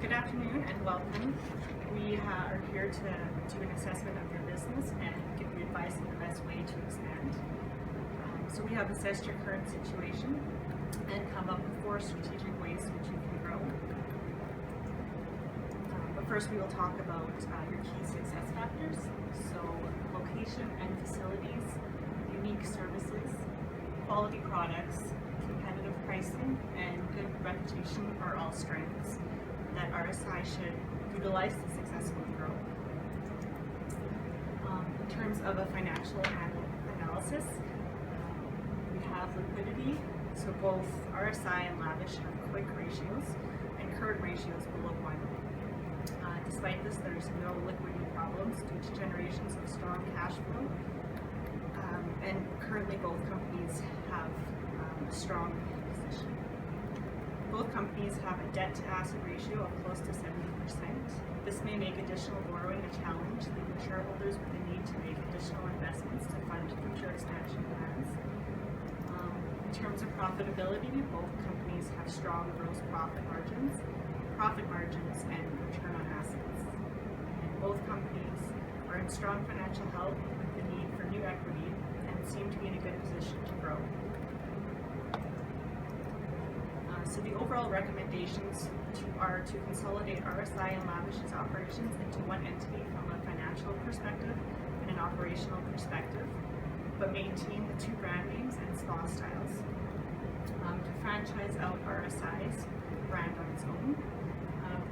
Good afternoon and welcome. We are here to do an assessment of your business and give you advice on the best way to expand. So we have assessed your current situation and come up with 4 strategic ways which you can grow. But first we will talk about your key success factors. So location and facilities, unique services, quality products, competitive pricing, and good reputation are all strengths that RSI should utilize to successfully grow. In terms of a financial analysis, we have liquidity. So both RSI and Lavish have quick ratios and current ratios below 1. Despite this, there's no liquidity problems due to generations of strong cash flow. And currently both companies have a strong position. Both companies have a debt-to-asset ratio of close to 70%. This may make additional borrowing a challenge, leaving shareholders with the need to make additional investments to fund future expansion plans. In terms of profitability, both companies have strong gross profit margins, and return on assets. And both companies are in strong financial health with the need for new equity and seem to be in a good position to grow. So the overall recommendations are to consolidate RSI and Lavish's operations into one entity from a financial perspective and an operational perspective, but maintain the 2 brand names and spa styles. To franchise out RSI's brand on its own,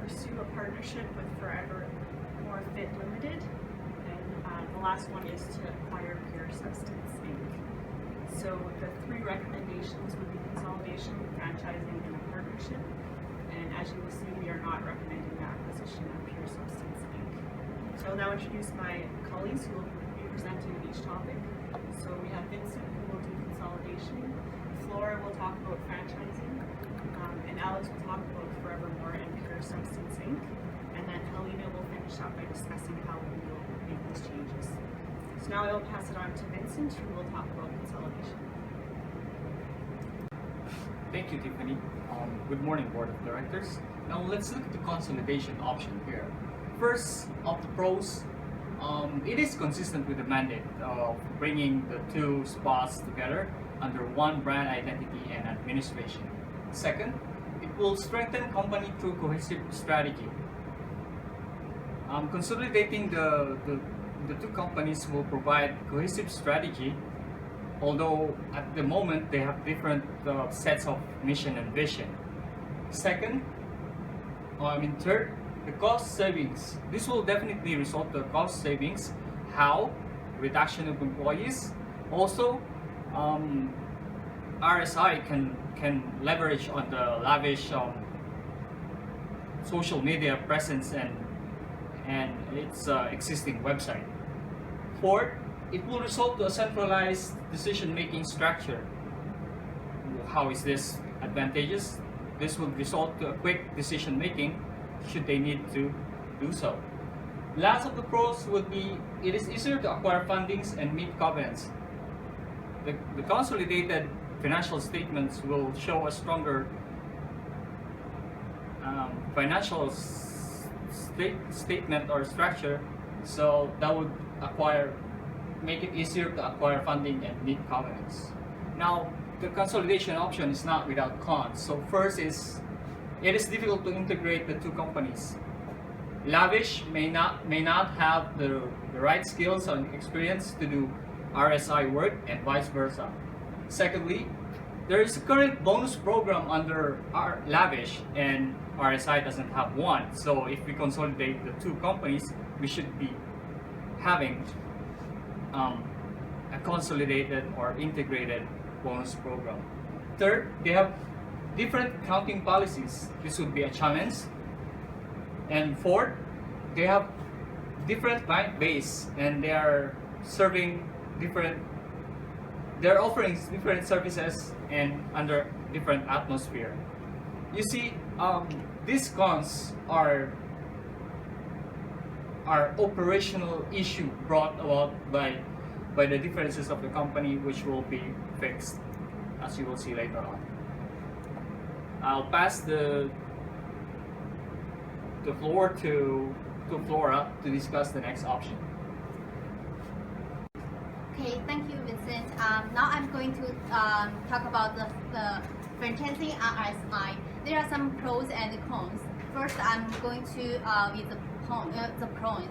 pursue a partnership with Forever More Fit Limited, and the last one is to acquire Pure Substance Inc. So the 3 recommendations would be consolidation, franchising, and a partnership. And as you will see, we are not recommending the acquisition of Pure Substance Inc. So I'll now introduce my colleagues who will be presenting on each topic. So we have Vincent, who will do consolidation. Flora will talk about franchising. And Alex will talk about Forevermore and Pure Substance Inc. And then Helena will finish up by discussing how we will make these changes. So now I will pass it on to Vincent, who will talk about consolidation. Thank you, Tiffany. Good morning, Board of Directors. Now let's look at the consolidation option here. First, of the pros, it is consistent with the mandate of bringing the 2 spas together under one brand identity and administration. Second, it will strengthen company through cohesive strategy. Consolidating the 2 companies will provide cohesive strategy, although at the moment they have different sets of mission and vision. Second, third, the cost savings. This will definitely result to cost savings. How? Reduction of employees. Also, RSI can leverage on the Lavish social media presence and its existing website. Fourth, it will result to a centralized decision-making structure. How is this advantageous? This will result to a quick decision-making should they need to do so. Last of the pros would be it is easier to acquire fundings and meet covenants. The consolidated financial statements will show a stronger financial statement or structure, so that would make it easier to acquire funding and meet covenants. Now, the consolidation option is not without cons. So first is, it is difficult to integrate the 2 companies. Lavish may not have the right skills and experience to do RSI work and vice versa. Secondly, there is a current bonus program under Lavish and RSI doesn't have one. So if we consolidate the 2 companies, we should be having a consolidated or integrated bonus program. Third, they have different accounting policies. This would be a challenge. And fourth, they have different client base and they are offering different services and under different atmosphere. You see, these cons are operational issue brought about by the differences of the company, which will be fixed, as you will see later on. I'll pass the the floor to Flora to discuss the next option. Okay, thank you, Vincent. Now I'm going to talk about the franchising RSI. There are some pros and cons. First, I'm going to with the pros.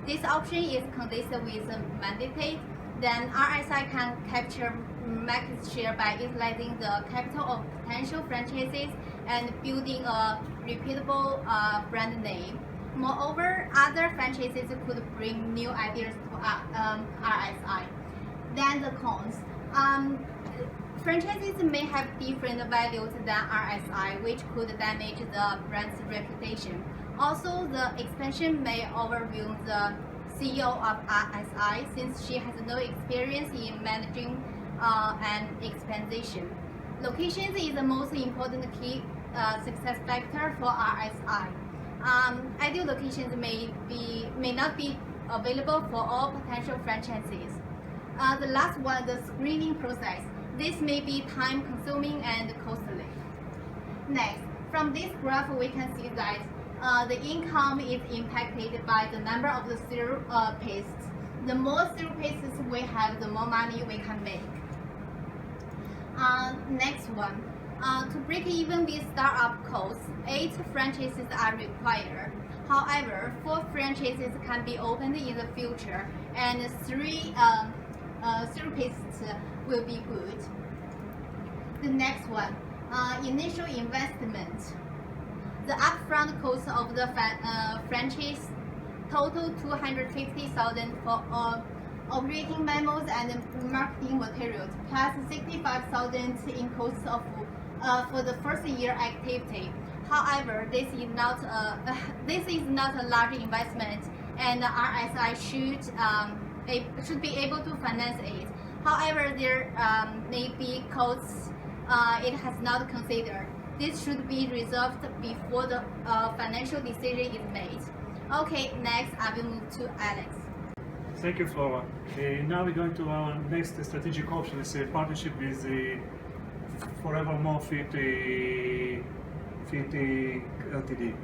This option is consistent with mandate. Then RSI can capture market share by utilizing the capital of potential franchises and building a repeatable brand name. Moreover, other franchises could bring new ideas to RSI. Then the cons. Franchises may have different values than RSI, which could damage the brand's reputation. Also, the expansion may overwhelm the CEO of RSI since she has no experience in managing an expansion. Locations is the most important key success factor for RSI. Ideal locations may not be available for all potential franchises. The last one, the screening process. This may be time-consuming and costly. Next, from this graph, we can see that the income is impacted by the number of the therapists. The more therapists we have, the more money we can make. Next one. To break even with startup costs, 8 franchises are required. However, 4 franchises can be opened in the future, and 3 therapists will be good. The next one, initial investment. The upfront cost of the franchise total $250,000 for operating memos and marketing materials, plus $65,000 in costs of for the first year activity. However, this is not a large investment, and the RSI should be able to finance it. However, there may be costs it has not considered. This should be resolved before the financial decision is made. Okay, next I will move to Alex. Thank you, Flora. Now we're going to our next strategic option. It's a partnership with Forevermore 50 Ltd.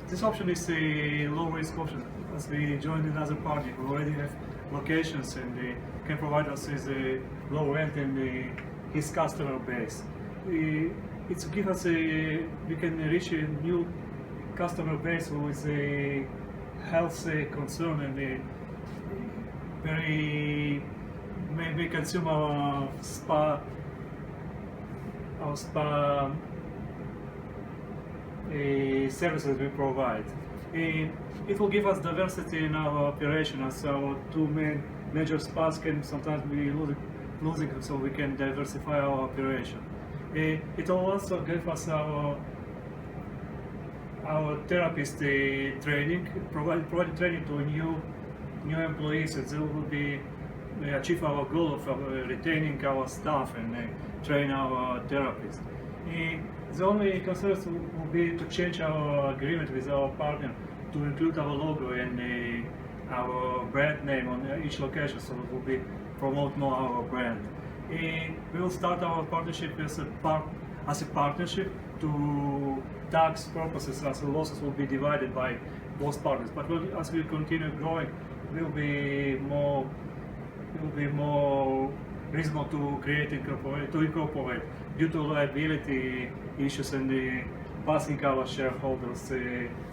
This option is a low-risk option, as we joined another party who already have locations and can provide us with a low rent and his customer base. It's give us we can reach a new customer base who is a health concern and may consume our spa services we provide. It will give us diversity in our operation, as our 2 major spas can sometimes be losing, so we can diversify our operation. It will also give us our therapist training, provide training to new employees, and they will be achieve our goal of retaining our staff and train our therapists. The only concerns will be to change our agreement with our partner to include our logo and our brand name on each location, so it will be promote more our brand. We will start our partnership as a partnership to tax purposes, as the losses will be divided by both partners. But as we continue growing, it will be more reasonable to incorporate due to liability issues and passing our shareholders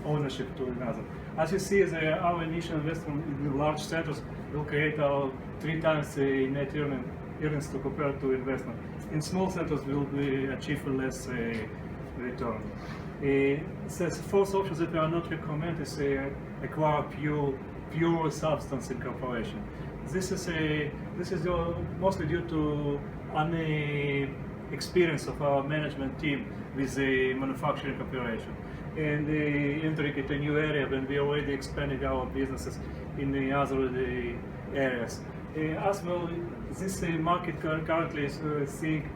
ownership to another. As you see, our initial investment in the large centers will create our 3 times net earnings to compare to investment. In small centers, we will achieve less return. The fourth option that we are not recommend is acquire pure substance incorporation. This is mostly due to experience of our management team with the manufacturing operation and entering into a new area when we already expanded our businesses in the other areas. As well, this market currently is seeing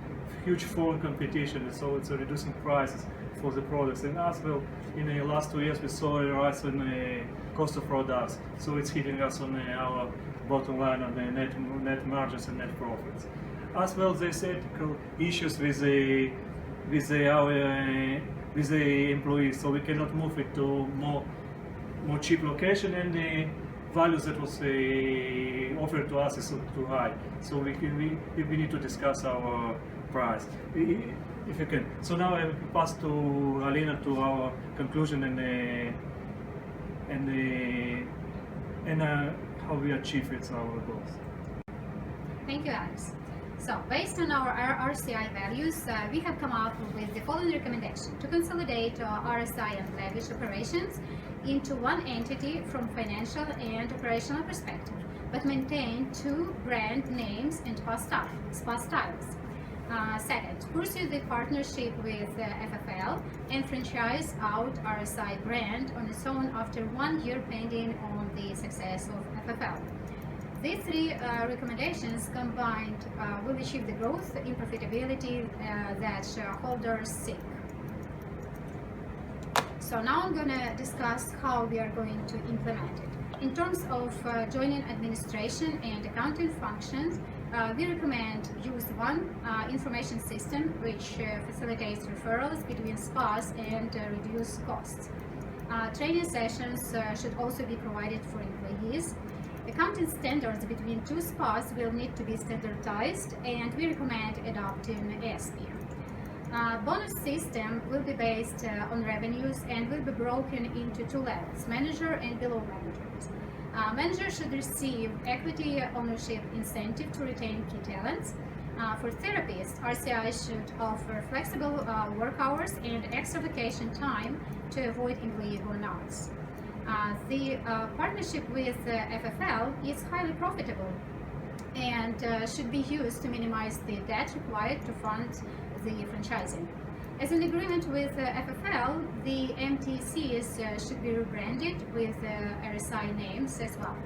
huge foreign competition, so it's reducing prices for the products. And as well, in the last 2 years, we saw a rise in the cost of products, so it's hitting us on our bottom line on the net margins and net profits. As well, there's ethical issues with the employees, so we cannot move it to more more cheap location, and the values that was offered to us is too high. So we need to discuss our price, if you can. So now I pass to Alina to our conclusion and how we achieve our goals. Thank you, Alex. So, based on our RCI values, we have come up with the following recommendation: to consolidate RSI and lavish operations into one entity from financial and operational perspective, but maintain two brand names and spa styles. Second, pursue the partnership with FFL and franchise out RSI brand on its own after 1 year pending on the success of FFL. These three recommendations combined will achieve the growth in profitability that shareholders seek. So now I'm going to discuss how we are going to implement it. In terms of joining administration and accounting functions, we recommend use one information system which facilitates referrals between spas and reduce costs. Training sessions should also be provided for employees. Accounting standards between two spas will need to be standardized, and we recommend adopting ASP. Bonus system will be based on revenues and will be broken into two levels: manager and below managers. Manager should receive equity ownership incentive to retain key talents. For therapists, RCI should offer flexible work hours and extra vacation time to avoid employee burnouts. The partnership with FFL is highly profitable and should be used to minimize the debt required to fund the franchising. As an agreement with FFL, the MTCs should be rebranded with RSI names as well.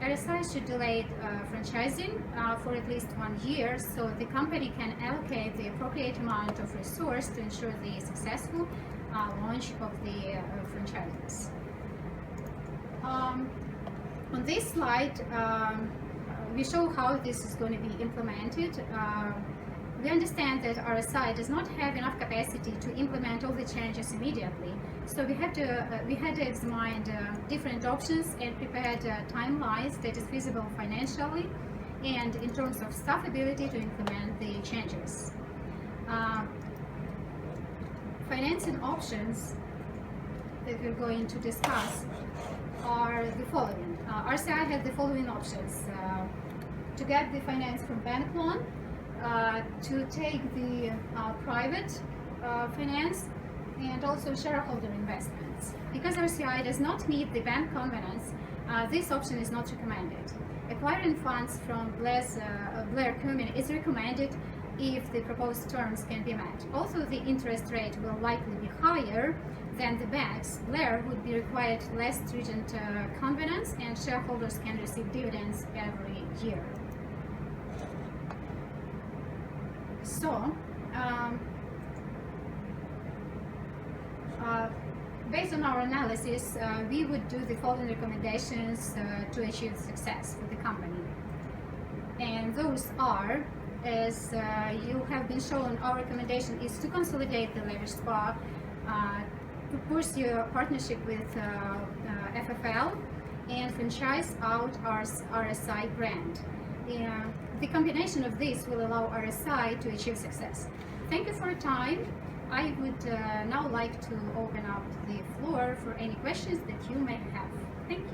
RSI should delay franchising for at least 1 year so the company can allocate the appropriate amount of resource to ensure the successful launch of the franchises. On this slide, we show how this is going to be implemented. We understand that RSI does not have enough capacity to implement all the changes immediately, so we had to examine different options and prepared timelines that is feasible financially and in terms of staff ability to implement the changes. Financing options that we're going to discuss are the following. RCI has the following options: to get the finance from bank loan, to take the private finance, and also shareholder investments. Because RCI does not meet the bank covenants, this option is not recommended. Acquiring funds from Blair Cumming is recommended if the proposed terms can be met. Also, the interest rate will likely be higher than the banks. Blair would be required less stringent covenants, and shareholders can receive dividends every year. So, based on our analysis, we would do the following recommendations to achieve success for the company. And those are, as you have been shown, our recommendation is to consolidate the lavish spa, to pursue a partnership with FFL, and franchise out our RSI brand. The combination of this will allow RSI to achieve success. Thank you for your time. I would now like to open up the floor for any questions that you may have. Thank you.